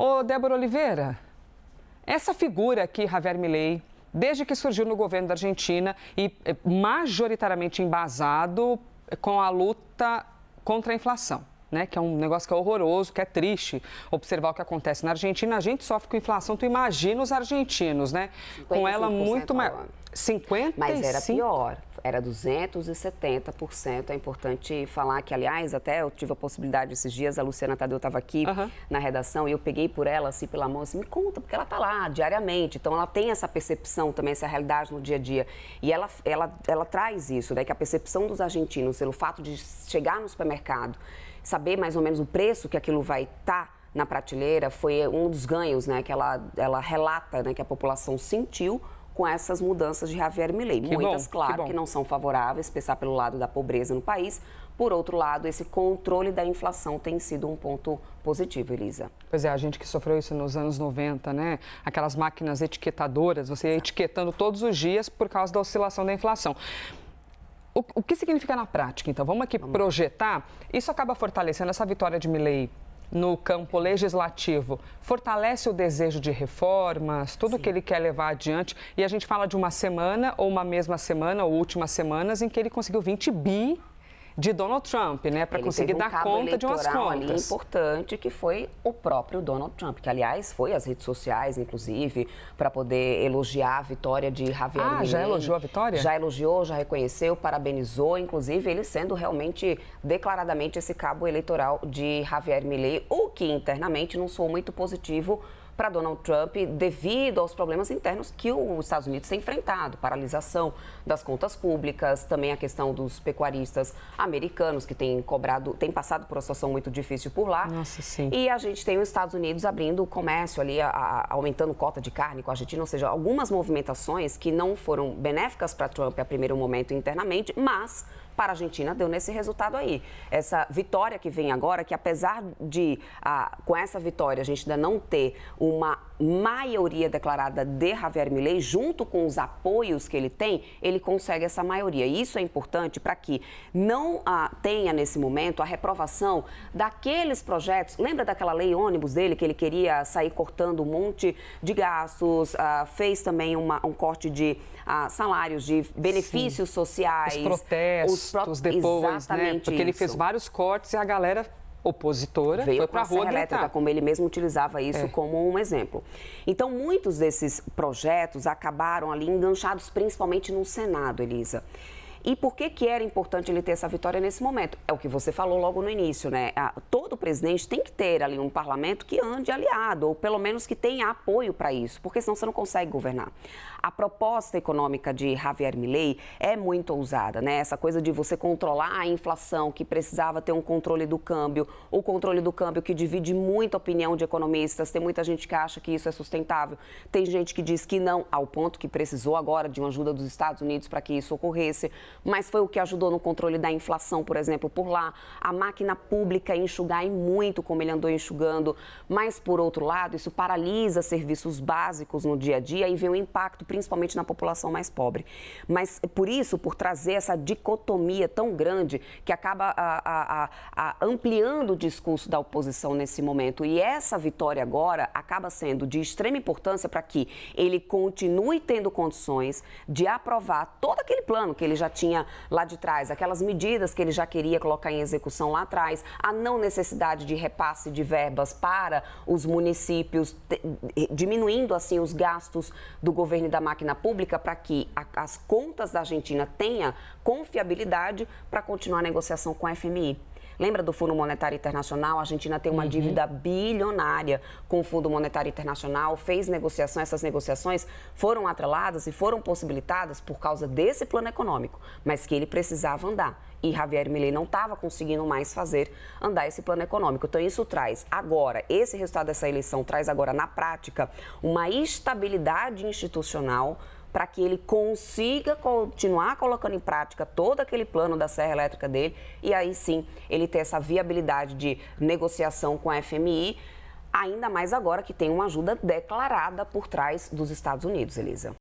Ô, Débora Oliveira, essa figura aqui, Javier Milei, desde que surgiu no governo da Argentina e majoritariamente embasado com a luta contra a inflação, né? Que é um negócio que é horroroso, que é triste observar o que acontece na Argentina. A gente sofre com inflação, tu imagina os argentinos, né? Com ela muito maior. 55%? Mas era pior, era 270%. É importante falar que, aliás, até eu tive a possibilidade esses dias, a Luciana Tadeu estava aqui na redação e eu peguei por ela, assim, pela mão, assim, me conta, porque ela está lá diariamente, então ela tem essa percepção também, essa realidade no dia a dia. E ela traz isso, né, que a percepção dos argentinos, pelo fato de chegar no supermercado, saber mais ou menos o preço que aquilo vai estar na prateleira, foi um dos ganhos, né, que ela relata, né, que a população sentiu com essas mudanças de Javier Milei. Muitas, claro, que não são favoráveis, especialmente pelo lado da pobreza no país. Por outro lado, esse controle da inflação tem sido um ponto positivo, Elisa. Pois é, a gente que sofreu isso nos anos 90, né? Aquelas máquinas etiquetadoras, você ia etiquetando todos os dias por causa da oscilação da inflação. O que significa na prática, então? Vamos aqui projetar. Isso acaba fortalecendo essa vitória de Milei no campo legislativo, fortalece o desejo de reformas, tudo que ele quer levar adiante. E a gente fala de uma semana, ou uma mesma semana, ou últimas semanas, em que ele conseguiu 20 bi de Donald Trump, né? Para conseguir dar conta de umas contas. Ali importante, que foi o próprio Donald Trump, que, aliás, foi às redes sociais, inclusive, para poder elogiar a vitória de Javier Milei. Já elogiou a vitória? Já elogiou, já reconheceu, parabenizou, inclusive ele sendo realmente, declaradamente, esse cabo eleitoral de Javier Milei, o que internamente não soou muito positivo para Donald Trump devido aos problemas internos que os Estados Unidos têm enfrentado, paralisação das contas públicas, também a questão dos pecuaristas americanos que têm passado por uma situação muito difícil por lá. Nossa, sim. E a gente tem os Estados Unidos abrindo o comércio ali, aumentando cota de carne com a Argentina, ou seja, algumas movimentações que não foram benéficas para Trump a primeiro momento internamente, mas para a Argentina deu nesse resultado aí. Essa vitória que vem agora, que apesar de, com essa vitória, a gente ainda não ter uma maioria declarada de Javier Milei, junto com os apoios que ele tem, ele consegue essa maioria. E isso é importante para que não tenha, nesse momento, a reprovação daqueles projetos. Lembra daquela lei ônibus dele, que ele queria sair cortando um monte de gastos, fez também um corte de salários, de benefícios sociais. Os protestos depois, né? Porque ele fez vários cortes e a galera opositora veio foi para a rua elétrica, como ele mesmo utilizava isso como um exemplo. Então, muitos desses projetos acabaram ali enganchados principalmente no Senado, Elisa. E por que era importante ele ter essa vitória nesse momento? É o que você falou logo no início, né? Todo presidente tem que ter ali um parlamento que ande aliado, ou pelo menos que tenha apoio para isso, porque senão você não consegue governar. A proposta econômica de Javier Milei é muito ousada, né? Essa coisa de você controlar a inflação, que precisava ter um controle do câmbio, o controle do câmbio que divide muito a opinião de economistas. Tem muita gente que acha que isso é sustentável, tem gente que diz que não, ao ponto que precisou agora de uma ajuda dos Estados Unidos para que isso ocorresse. Mas foi o que ajudou no controle da inflação, por exemplo, por lá. A máquina pública enxugar e muito, como ele andou enxugando. Mas, por outro lado, isso paralisa serviços básicos no dia a dia e vê um impacto, principalmente na população mais pobre. Mas, por isso, por trazer essa dicotomia tão grande, que acaba ampliando o discurso da oposição nesse momento. E essa vitória agora acaba sendo de extrema importância para que ele continue tendo condições de aprovar todo aquele plano que ele já tinha lá de trás, aquelas medidas que ele já queria colocar em execução lá atrás, a não necessidade de repasse de verbas para os municípios, diminuindo assim os gastos do governo e da máquina pública para que as contas da Argentina tenham confiabilidade para continuar a negociação com a FMI. Lembra do Fundo Monetário Internacional? A Argentina tem uma dívida bilionária com o Fundo Monetário Internacional, fez negociações, essas negociações foram atreladas e foram possibilitadas por causa desse plano econômico, mas que ele precisava andar. E Javier Milei não estava conseguindo mais fazer andar esse plano econômico. Então, isso traz agora, esse resultado dessa eleição traz agora, na prática, uma estabilidade institucional para que ele consiga continuar colocando em prática todo aquele plano da serra elétrica dele e aí sim ele ter essa viabilidade de negociação com a FMI, ainda mais agora que tem uma ajuda declarada por trás dos Estados Unidos, Elisa.